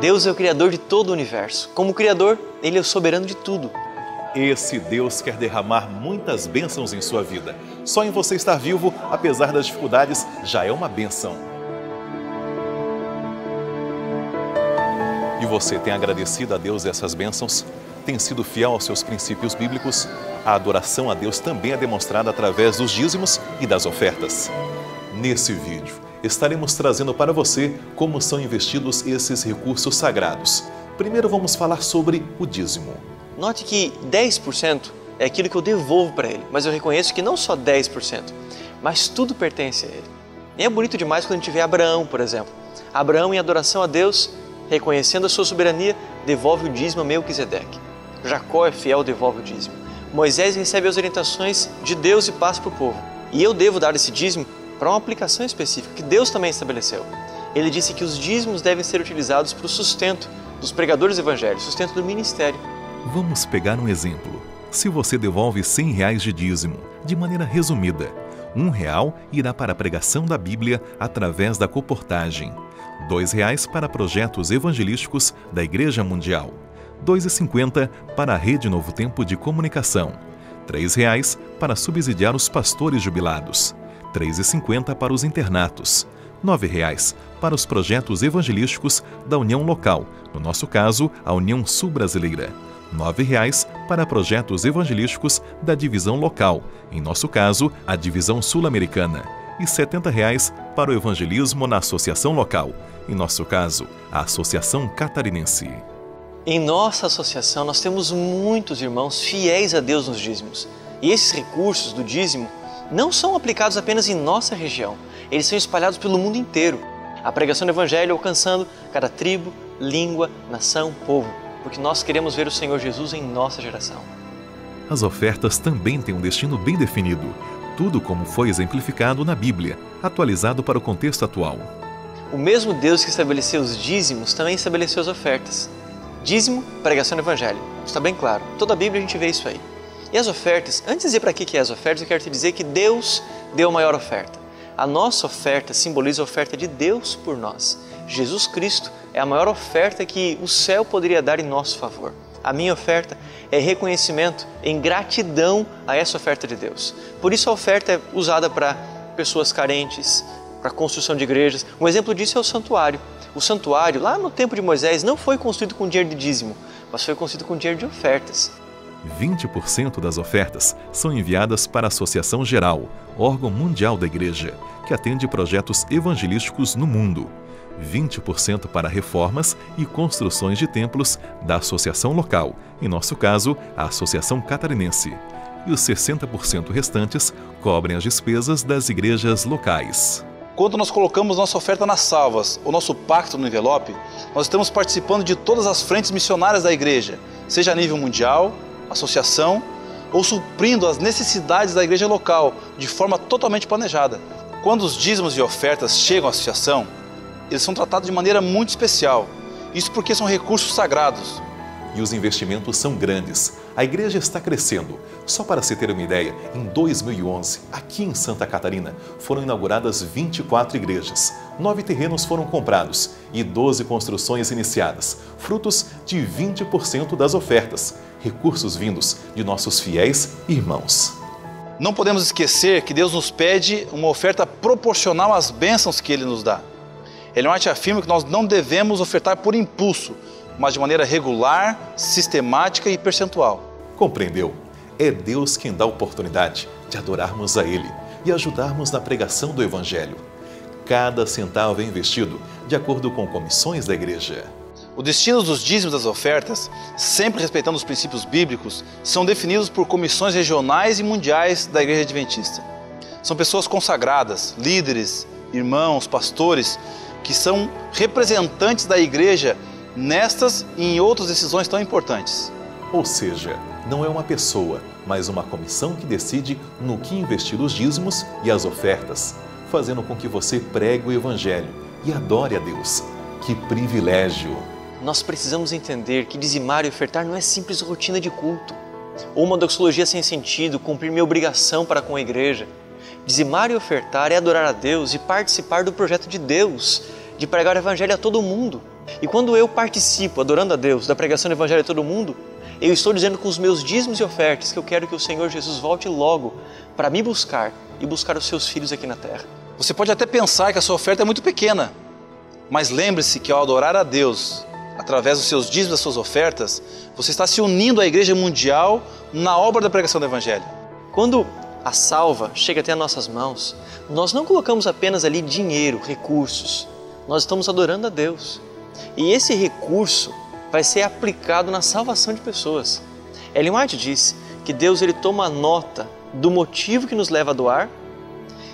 Deus é o Criador de todo o universo. Como Criador, Ele é o soberano de tudo. Esse Deus quer derramar muitas bênçãos em sua vida. Só em você estar vivo, apesar das dificuldades, já é uma bênção. E você tem agradecido a Deus essas bênçãos? Tem sido fiel aos seus princípios bíblicos? A adoração a Deus também é demonstrada através dos dízimos e das ofertas. Nesse vídeo, estaremos trazendo para você como são investidos esses recursos sagrados. Primeiro vamos falar sobre o dízimo. Note que 10% é aquilo que eu devolvo para Ele, mas eu reconheço que não só 10%, mas tudo pertence a Ele. E é bonito demais quando a gente vê Abraão, por exemplo. Abraão, em adoração a Deus, reconhecendo a sua soberania, devolve o dízimo a Melquisedeque. Jacó é fiel, devolve o dízimo. Moisés recebe as orientações de Deus e passa para o povo. E eu devo dar esse dízimo para uma aplicação específica que Deus também estabeleceu. Ele disse que os dízimos devem ser utilizados para o sustento dos pregadores evangélicos, sustento do ministério. Vamos pegar um exemplo. Se você devolve R$100 de dízimo, de maneira resumida, R$1 irá para a pregação da Bíblia através da colportagem, R$2 para projetos evangelísticos da Igreja Mundial, R$2,50 para a Rede Novo Tempo de Comunicação, R$3 para subsidiar os pastores jubilados, R$3,50 para os internatos, R$9 para os projetos evangelísticos da União Local, no nosso caso, a União Sul-Brasileira, R$9 para projetos evangelísticos da Divisão Local, em nosso caso, a Divisão Sul-Americana, e R$70 para o evangelismo na Associação Local, em nosso caso, a Associação Catarinense. Em nossa associação, nós temos muitos irmãos fiéis a Deus nos dízimos. E esses recursos do dízimo não são aplicados apenas em nossa região, eles são espalhados pelo mundo inteiro. A pregação do Evangelho alcançando cada tribo, língua, nação, povo, porque nós queremos ver o Senhor Jesus em nossa geração. As ofertas também têm um destino bem definido, tudo como foi exemplificado na Bíblia, atualizado para o contexto atual. O mesmo Deus que estabeleceu os dízimos também estabeleceu as ofertas. Dízimo, pregação do Evangelho. Está bem claro. Toda a Bíblia a gente vê isso aí. E as ofertas, antes de dizer para que é as ofertas, eu quero te dizer que Deus deu a maior oferta. A nossa oferta simboliza a oferta de Deus por nós. Jesus Cristo é a maior oferta que o céu poderia dar em nosso favor. A minha oferta é reconhecimento em gratidão a essa oferta de Deus. Por isso a oferta é usada para pessoas carentes, para a construção de igrejas. Um exemplo disso é o santuário. O santuário, lá no tempo de Moisés, não foi construído com dinheiro de dízimo, mas foi construído com dinheiro de ofertas. 20% das ofertas são enviadas para a Associação Geral, órgão mundial da Igreja, que atende projetos evangelísticos no mundo. 20% para reformas e construções de templos da Associação Local, em nosso caso, a Associação Catarinense. E os 60% restantes cobrem as despesas das igrejas locais. Quando nós colocamos nossa oferta nas salvas, o nosso pacto no envelope, nós estamos participando de todas as frentes missionárias da igreja, seja a nível mundial, associação, ou suprindo as necessidades da igreja local de forma totalmente planejada. Quando os dízimos e ofertas chegam à associação, eles são tratados de maneira muito especial. Isso porque são recursos sagrados. E os investimentos são grandes. A igreja está crescendo. Só para se ter uma ideia, em 2011, aqui em Santa Catarina, foram inauguradas 24 igrejas, 9 terrenos foram comprados e 12 construções iniciadas, frutos de 20% das ofertas, recursos vindos de nossos fiéis irmãos. Não podemos esquecer que Deus nos pede uma oferta proporcional às bênçãos que Ele nos dá. Ellen afirma que nós não devemos ofertar por impulso, mas de maneira regular, sistemática e percentual. Compreendeu? É Deus quem dá a oportunidade de adorarmos a Ele e ajudarmos na pregação do Evangelho. Cada centavo é investido de acordo com comissões da igreja. O destino dos dízimos das ofertas, sempre respeitando os princípios bíblicos, são definidos por comissões regionais e mundiais da Igreja Adventista. São pessoas consagradas, líderes, irmãos, pastores, que são representantes da igreja nestas e em outras decisões tão importantes. Ou seja, não é uma pessoa, mas uma comissão que decide no que investir os dízimos e as ofertas, fazendo com que você pregue o Evangelho e adore a Deus. Que privilégio! Nós precisamos entender que dizimar e ofertar não é simples rotina de culto, ou uma doxologia sem sentido, cumprir minha obrigação para com a igreja. Dizimar e ofertar é adorar a Deus e participar do projeto de Deus, de pregar o Evangelho a todo mundo. E quando eu participo, adorando a Deus, da pregação do Evangelho a todo mundo, eu estou dizendo com os meus dízimos e ofertas que eu quero que o Senhor Jesus volte logo para me buscar e buscar os seus filhos aqui na terra. Você pode até pensar que a sua oferta é muito pequena, mas lembre-se que ao adorar a Deus, através dos seus dízimos e das suas ofertas, você está se unindo à Igreja Mundial na obra da pregação do Evangelho. Quando a salva chega até as nossas mãos, nós não colocamos apenas ali dinheiro, recursos, nós estamos adorando a Deus. E esse recurso vai ser aplicado na salvação de pessoas. Ellen White diz que Deus ele toma nota do motivo que nos leva a doar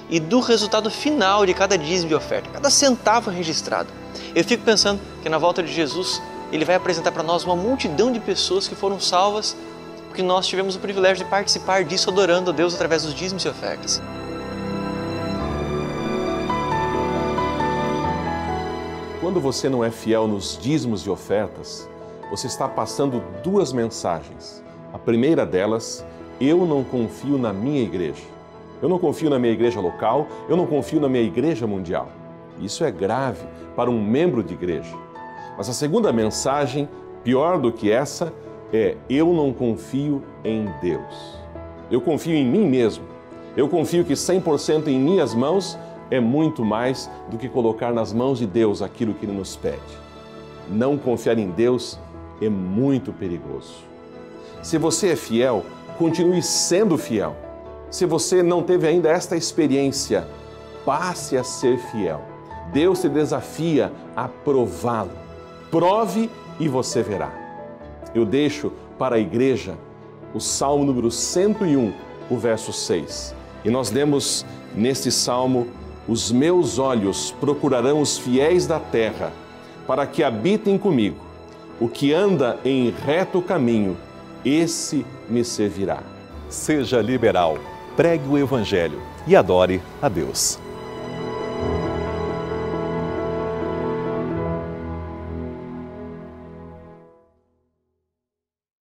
e do resultado final de cada dízimo e oferta, cada centavo registrado. Eu fico pensando que na volta de Jesus, Ele vai apresentar para nós uma multidão de pessoas que foram salvas porque nós tivemos o privilégio de participar disso adorando a Deus através dos dízimos e ofertas. Quando você não é fiel nos dízimos e ofertas, você está passando duas mensagens. A primeira delas, eu não confio na minha igreja. Eu não confio na minha igreja local, eu não confio na minha igreja mundial. Isso é grave para um membro de igreja. Mas a segunda mensagem, pior do que essa, é eu não confio em Deus. Eu confio em mim mesmo. Eu confio que 100% em minhas mãos é muito mais do que colocar nas mãos de Deus aquilo que Ele nos pede. Não confiar em Deus é muito perigoso. Se você é fiel, continue sendo fiel. Se você não teve ainda esta experiência, passe a ser fiel. Deus te desafia a prová-lo. Prove e você verá. Eu deixo para a igreja o Salmo número 101, o verso 6. E nós lemos neste Salmo: os meus olhos procurarão os fiéis da terra, para que habitem comigo. O que anda em reto caminho, esse me servirá. Seja liberal, pregue o Evangelho e adore a Deus.